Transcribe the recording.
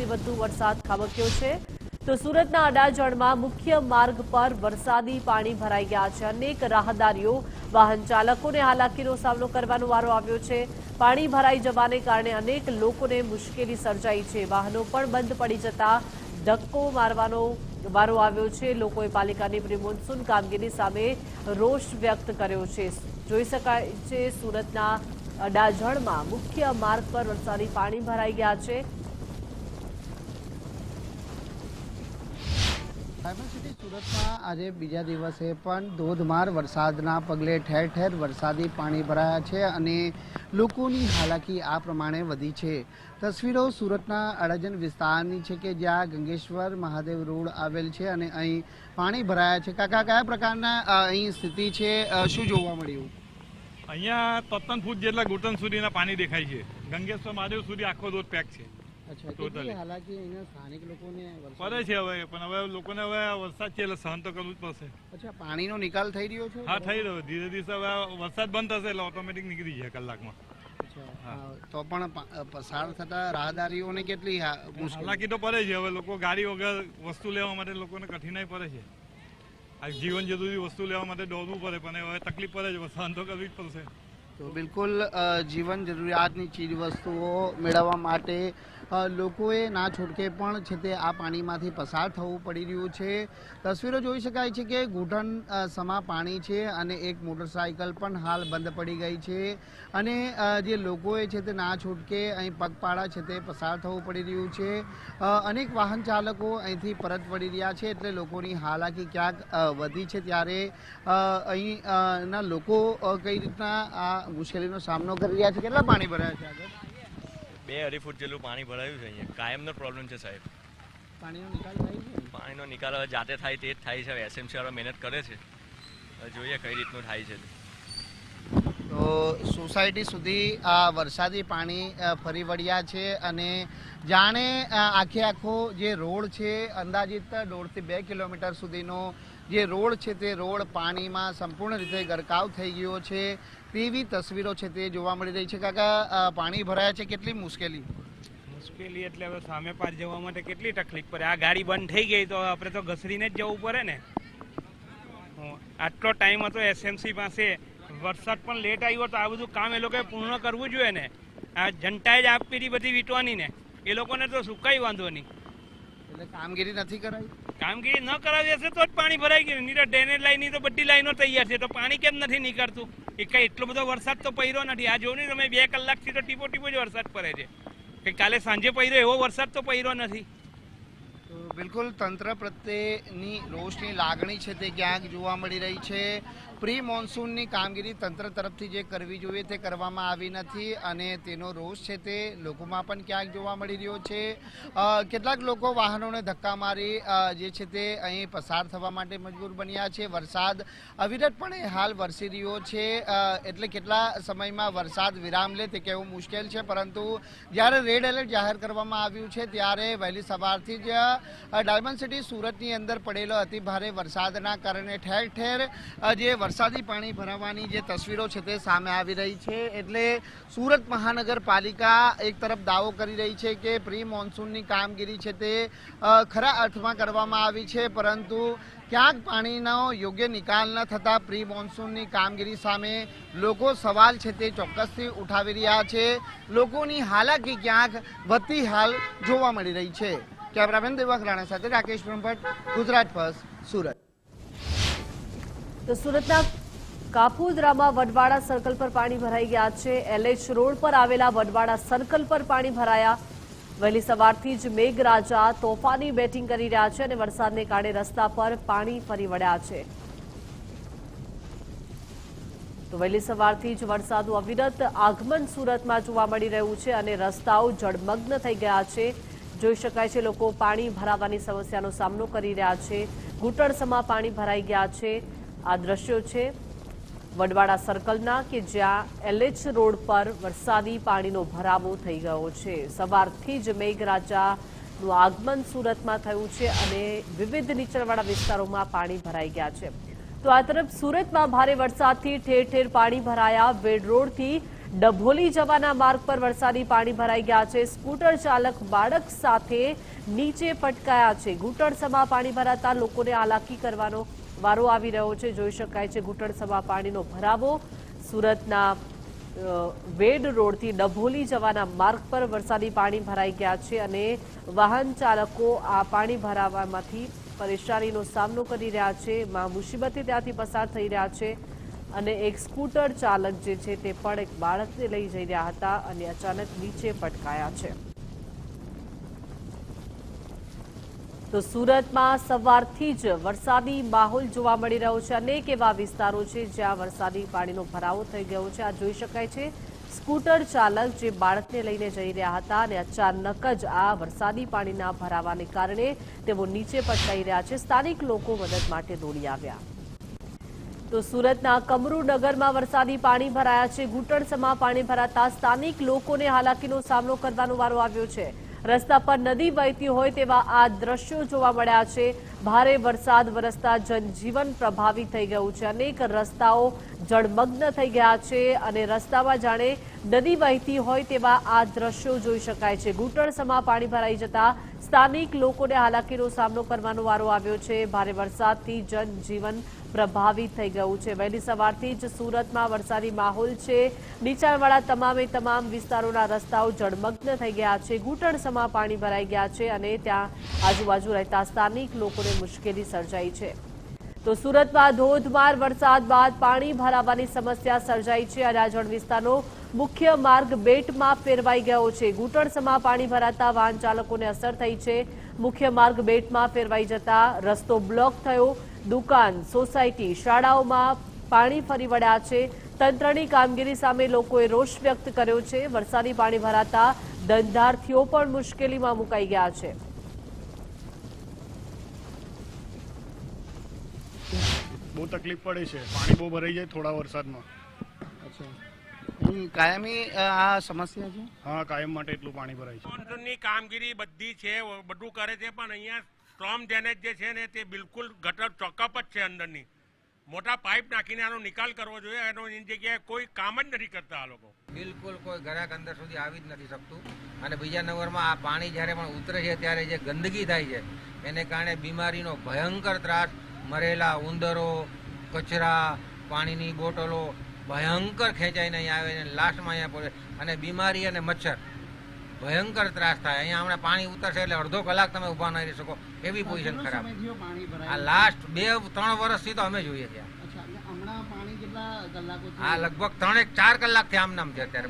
થી વધુ વરસાદ ખાબક્યો છે। તો સુરતના અડાજણમાં મુખ્ય માર્ગ પર વરસાદી પાણી ભરાઈ ગયા છે। અનેક રાહદારીઓ વાહન ચાલકોને હાલાકીનો સામનો કરવાનો વારો આવ્યો છે। પાણી ભરાઈ જવાને કારણે અનેક લોકોને મુશ્કેલી સર્જાઈ છે। વાહનો પણ બંધ પડી જતા ધક્કો મારવાનો વારો આવ્યો છે। લોકોએ પાલિકાની પ્રી મોન્સૂન કામગીરી સામે રોષ વ્યક્ત કર્યો છે। જોઈ શકાય છે સુરતના અડાજણમાં મુખ્ય માર્ગ પર વરસાદી પાણી ભરાઈ ગયા છે। ડાયમંડ સિટી સુરતમાં આજે બીજા દિવસે પણ ધોધમાર વરસાદના પગલે ઠેર ઠેર વરસાદી પાણી ભરાયા છે અને લોકોની હાલાકી આ પ્રમાણે વધી છે। તસવીરો સુરતના અડાજણ વિસ્તારની છે કે જ્યાં ગંગેશ્વર મહાદેવ રોડ આવેલ છે અને અહીં પાણી ભરાયા છે। કાકા, કયા પ્રકારના અહીં સ્થિતિ છે, શું જોવા મળ્યું? અહીંયા 53 ફૂટ જેટલા ઘૂંટણ સુધીના પાણી દેખાય છે। ગંગેશ્વર મહાદેવ સુધી આખો રોડ પેક છે। અચ્છા, કેટલી હાલાકી અહીંયા સ્થાનિક લોકોને પડે છે હવે, પણ હવે લોકોને હવે વરસાદ છે એટલે સહન તો કરવું જ પડશે। અચ્છા, પાણીનો નિકાલ થઈ રહ્યો છે? હા, થઈ રહ્યો। ધીરે ધીરે હવે વરસાદ બંધ થશે એટલે ઓટોમેટિક નીકળી જાય કલાકમાં। તો પણ પસાર થતા રાહદારીઓને કેટલી હાલાકી તો પડે છે। હવે લોકો ગાડી વગર વસ્તુ લેવા માટે લોકોને કઠિનાઈ પડે છે। આ જીવન જરૂરી વસ્તુ લેવા માટે દોડવું પડે, પણ હવે તકલીફ પડે છે, સહન તો કરવી જ પડશે। તો બિલકુલ જીવન જરૂરિયાતની ચીજ વસ્તુઓ મેળવવા માટે લોકોએ ના છૂટકે પણ છે તે આ પાણીમાંથી પસાર થવું પડી રહ્યું છે। તસવીરો જોઈ શકાય છે કે ઘૂંટણ સમા પાણી છે અને એક મોટરસાયકલ પણ હાલ બંધ પડી ગઈ છે અને જે લોકોએ છે તે ના છૂટકે અહીં પગપાળા છે તે પસાર થવું પડી રહ્યું છે। અનેક વાહન ચાલકો અહીંથી પરત વળી રહ્યા છે એટલે લોકોની હાલાકી ક્યાંક વધી છે। ત્યારે અહીંના લોકો કઈ રીતના આ મુશ્કેલીનો સામનો કરી રહ્યા છે? કેટલા પાણી ભરાયા છે આગળ? 2-2.5 ફૂટ જેટલું પાણી ભરાયું છે। અહીંયા કાયમનો પ્રોબ્લેમ છે સાહેબ। પાણીનો નિકાલ થાય છે? પાણીનો નિકાલ હવે જાતે થાય તે જ થાય છે। એસએમસી વાળા મહેનત કરે છે, જોઈએ કઈ રીતનું થાય છે। તો સોસાયટી સુધી આ વરસાદી પાણી ફરી વળ્યા છે અને જાણે આખો જે રોડ છે અંદાજિત 1.5 થી 2 કિલોમીટર સુધીનો જે રોડ છે તે રોડ પાણીમાં સંપૂર્ણ રીતે ગરકાવ થઈ ગયો છે તેવી તસવીરો છે તે જોવા મળી રહી છે। કાકા, પાણી ભરાયા છે, કેટલી મુશ્કેલી એટલે હવે સામે પાર જવા માટે કેટલી તકલીફ પડે। આ ગાડી બંધ થઈ ગઈ તો આપણે તો ઘસરીને જ જવું પડે ને। આટલો ટાઈમ હતો એસએમસી પાસે, વરસાદ પણ લેટ આવ્યો તો આ બધું કામ એ લોકોએ પૂર્ણ કરવું જોઈએ ને। આ જનતાએ જ આપી બધી વીટવાની ને, એ લોકોને તો શું કઈ વાંધો નહીં। એટલે કામગીરી નથી કરાઈ? કામગીરી ન કરાવી હશે તો જ પાણી ભરાઈ ગયું। નહીં તો ડ્રેનેજ લાઈનની તો બધી લાઈનો તૈયાર છે, તો પાણી કેમ નથી નીકળતું? એ કઈ એટલો બધો વરસાદ તો પડ્યો નથી। આ જોયું ને તમે, 2 કલાકથી તો ટીપો ટીપો જ વરસાદ પડે છે। કે કાલે સાંજે પડ્યો એવો વરસાદ તો પડ્યો નથી। તો બિલકુલ તંત્ર પ્રત્યેની રોષની લાગણી છે તે ક્યાંક જોવા મળી રહી છે। પ્રી મોન્સૂનની કામગીરી તંત્ર તરફથી જે કરવી જોઈએ તે કરવામાં આવી નથી અને તેનો રોષ છે તે લોકોમાં પણ ક્યાંક જોવા મળી રહ્યો છે। કેટલાક લોકો વાહનોને ધક્કા મારી જે છે તે અહીં પસાર થવા માટે મજબૂર બન્યા છે। વરસાદ અવિરતપણે હાલ વરસી રહ્યો છે એટલે કેટલા સમયમાં વરસાદ વિરામ લે તે કહેવું મુશ્કેલ છે, પરંતુ જ્યારે રેડ એલર્ટ જાહેર કરવામાં આવ્યું છે ત્યારે વહેલી સવારથી જ ડાયમંડ સિટી સુરતની અંદર પડેલો અતિભારે વરસાદના કારણે ઠેર ઠેર જે વરસાદી પાણી ભરાવાની જે તસવીરો છે તે સામે આવી રહી છે। એટલે સુરત મહાનગરપાલિકા એક તરફ દાવો કરી રહી છે કે પ્રી મોન્સૂનની કામગીરી છે તે ખરા અર્થમાં કરવામાં આવી છે, પરંતુ ક્યાંક પાણીનો યોગ્ય નિકાલ ન થતાં પ્રી મોન્સૂનની કામગીરી સામે લોકો સવાલ છે તે ચોક્કસથી ઉઠાવી રહ્યા છે। લોકોની હાલાકી ક્યાંક વધતી હાલ જોવા મળી રહી છે। કેમેરામેન દેવાક રાણા સાથે રાકેશ બ્રહ્મભટ્ટ, ગુજરાત ફર્સ્ટ, સુરત। તો સુરતના કાપોદ્રામાં વડવાડા સર્કલ પર પાણી ભરાઈ ગયા છે। એલએચ રોડ પર આવેલા વડવાડા સર્કલ પર પાણી ભરાયા। વહેલી સવારથી જ મેઘરાજા તોફાની બેટિંગ કરી રહ્યા છે અને વરસાદને કારણે રસ્તા પર પાણી ફરી વળ્યા છે। તો વહેલી સવારથી જ વરસાદનું અવિરત આગમન સુરતમાં જોવા મળી રહ્યું છે અને રસ્તાઓ જળમગ્ન થઈ ગયા છે। જોઈ શકાય છે લોકો પાણી ભરાવાની સમસ્યાનો સામનો કરી રહ્યા છે। ઘૂંટણસમાં પાણી ભરાઈ ગયા છે। આ દ્રશ્યો છે વડવાડા સર્કલના કે જ્યાં એલએચ રોડ પર વરસાદી પાણીનો ભરાવો થઈ ગયો છે। સવારથી જ મેઘરાજાનું આગમન સુરતમાં થયું છે અને વિવિધ નીચાણવાળા વિસ્તારોમાં પાણી ભરાઈ ગયા છે। તો આ તરફ સુરતમાં ભારે વરસાદથી ઠેર ઠેર પાણી ભરાયા। વેડ રોડથી ડભોલી જવાના માર્ગ પર વરસાદી પાણી ભરાઈ ગયા છે. સ્કૂટર ચાલક બાળક સાથે નીચે પટકાયા છે. ઘૂંટણસમા પાણી ભરાતા લોકોને હાલાકી કરવાનો વારો આવી રહ્યો છે. જોઈ શકાય છે ઘૂંટણસમા પાણીનો ભરાવો. સુરતના વેડ રોડથી ડભોલી જવાના માર્ગ પર વરસાદી પાણી ભરાઈ ગયા છે અને વાહન ચાલકો આ પાણી ભરાવામાંથી પરેશાનીનો સામનો કરી રહ્યા છે. મુસીબતે ત્યાંથી પસાર થઈ રહ્યા છે અને એક સ્કૂટર ચાલક જે છે તે પણ એક બાળકને લઈ જઈ રહ્યા હતા અને અચાનક નીચે પટકાયા છે. તો સુરતમાં સવારથી જ વરસાદી માહોલ જોવા મળી રહ્યો છે. અનેક એવા વિસ્તારો છે જ્યાં વરસાદી પાણીનો ભરાવો થઈ ગયો છે. આ જોઈ શકાય છે સ્કૂટર ચાલક જે બાળકને લઈને જઈ રહ્યા હતા અને અચાનક જ આ વરસાદી પાણીના ભરાવાને કારણે તેઓ નીચે પટકાઈ રહ્યા છે. સ્થાનિક લોકો મદદ માટે દોડી આવ્યા. તો સુરતના કમરૂનગરમાં વરસાદી પાણી ભરાયા છે. ઘૂંટણસમા પાણી ભરાતા સ્થાનિક લોકોને હાલાકીનો સામનો કરવાનો વારો આવ્યો છે. રસ્તા પર નદી વહેતી હોય તેવા આ દ્રશ્યો જોવા મળ્યા છે. ભારે વરસાદ વરસતા જનજીવન પ્રભાવિત થઈ ગયું છે. અનેક રસ્તાઓ જળમગ્ન થઈ ગયા છે અને રસ્તામાં જાણે નદી વહેતી હોય તેવા આ દ્રશ્યો જોઈ શકાય છે. ઘૂંટણસમા પાણી ભરાઈ જતા સ્થાનિક લોકોને હાલાકીનો સામનો કરવાનો વારો આવ્યો છે. ભારે વરસાદથી જનજીવન પ્રભાવિત થઈ ગયું છે. વહેલી સવારથી જ સુરતમાં વરસાદી માહોલ છે. નીચાણવાળા તમામ વિસ્તારોના રસ્તાઓ જળમગ્ન થઈ ગયા છે. ઘૂંટણસમા પાણી ભરાઈ ગયા છે અને ત્યાં આજુબાજુ રહેતા સ્થાનિક લોકોને મુશ્કેલી સર્જાઈ છે. તો સુરતમાં ધોધમાર વરસાદ બાદ પાણી ભરાવાની સમસ્યા સર્જાઈ છે. અડાજણ વિસ્તારનો મુખ્ય માર્ગ બેટમાં ફેરવાઈ ગયો છે. ઘૂંટણસમા પાણી ભરાતા વાહન ચાલકોને અસર થઈ છે. મુખ્ય માર્ગ બેટમાં ફેરવાઈ જતા રસ્તો બ્લોક થયો. દુકાન, સોસાયટી, શાળાઓમાં પાણી ફરી વળ્યા છે. તંત્રની કામગીરી સામે લોકોએ રોષ વ્યક્ત કર્યો છે. વરસાદી પાણી ભરાતા ધંધાર્થીઓ પણ મુશ્કેલીમાં મુકાઈ ગયા છે. બહુ તકલીફ પડે છે. પાણી બહુ ભરાઈ જાય થોડા વરસાદમાં. કાયમી આ સમસ્યા છે. હા, કાયમ માટે એટલું પાણી ભરાય છે. મોન્સૂનની કામગીરી બધી છે, બધું કરે છે, પણ અહીંયા સ્ટ્રોમ ડ્રેનેજ જે છે ને તે બિલકુલ ગટર ચોકઅપ જ છે. અંદરની મોટા પાઇપ નાખીને આનો નિકાલ કરવો જોઈએ. એનો એની જગ્યાએ કોઈ કામ જ નથી કરતા આ લોકો. બિલકુલ કોઈ ગ્રાહક અંદર સુધી આવી જ નથી શકતું. અને બીજા નંબરમાં આ પાણી જ્યારે પણ ઉતરે છે ત્યારે જે ગંદકી થાય છે એને કારણે બીમારીનો ભયંકર ત્રાસ, મરેલા ઉંદરો, કચરા, પાણીની બોટલો ભયંકર ખેંચાઈને અહીંયા આવે ને લાસ્ટમાં અહીંયા પડે અને બીમારી અને મચ્છર ભયંકર ત્રાસ થાય. અહીંયા હમણાં પાણી ઉતરશે એટલે અડધો કલાક તમે ઊભા ન રહી શકો એવી પોઝિશન ખરાબ. આ લાસ્ટ 2-3 વર્ષથી તો અમે જોઈએ ત્યાં. આ લગભગ 3-4 કલાકથી આમ નામ છે અત્યારે.